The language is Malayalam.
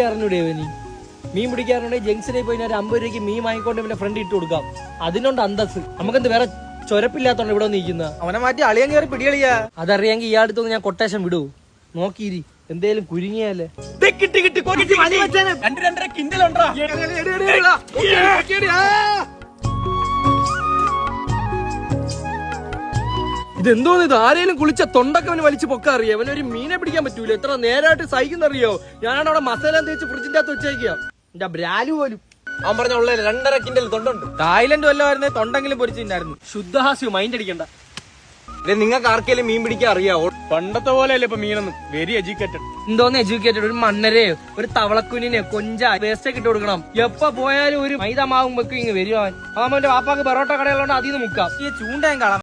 പിടിക്കാൻ അറിഞ്ഞൂടെ അവന്? മീൻ പിടിക്കാറുണ്ടെങ്കിൽ ജംഗ്ഷനിൽ പോയി ഒരു 50 രൂപയ്ക്ക് മീൻ വാങ്ങിക്കൊണ്ട് പിന്നെ ഫ്രണ്ട് ഇട്ട് കൊടുക്കാം. അതിനുണ്ട് അന്തസ്. നമുക്കെന്ത് വേറെ ചൊരപ്പില്ലാത്തോണ്ട് ഇവിടെ നിൽക്കുന്ന അവനെ മാറ്റി അളിയൻ കയറി പിടികളിയാ. അതറിയാമെങ്കിൽ ഇയാളടുത്തൊന്ന് ഞാൻ കൊട്ടേഷൻ വിടൂ. നോക്കിയിരി എന്തേലും കുരുങ്ങിയാലേ. ഇതെന്തോന്ന് ഇത്? ആരേലും കുളിച്ച തൊണ്ടൊക്കെ അവന് വലിച്ചു പൊക്കാൻ അറിയാം. അവനൊരു മീനെ പിടിക്കാൻ പറ്റൂല. എത്ര നേരമായിട്ട് സഹിക്കുന്നറിയോ? ഞാനാണ് അവിടെ മസാല തേച്ച് ഫ്രിഡ്ജിന്റെ അകത്ത് വെച്ചേക്കാം. എന്റെ ബ്രാലു പോലും. അവൻ പറഞ്ഞ 2.5 കിൻഡൽ തൊണ്ടുണ്ട്. തായ്ലൻഡ് വല്ലമായിരുന്നേ തൊണ്ടെങ്കിലും പൊരിച്ചിട്ടുണ്ടായിരുന്നു. ശുദ്ധഹാസ്യം മൈൻഡ് അടിക്കണ്ട. നിങ്ങൾക്ക് ആർക്കെങ്കിലും മീൻ പിടിക്കാൻ അറിയാവോ? പണ്ടത്തെ പോലെയല്ലേ ഇപ്പൊ മീനൊന്നും. Very educated. എന്തോന്ന് എഡ്യൂക്കേറ്റഡ്? ഒരു മണ്ണരയോ ഒരു തവളക്കുനിനെയോ കൊഞ്ച വേസ്റ്റ് ഒക്കെ ഇട്ട് കൊടുക്കണം. എപ്പ പോയാലും ഒരു മൈദ മാവും വെക്കും ഇങ്ങ് വരുവാൻ. അവന്റെ വാപ്പാക്ക് പൊറോട്ട കടകളുണ്ട്, അതിൽ നിന്ന് മുക്കാം. ഈ ചൂണ്ടയും കാണാം.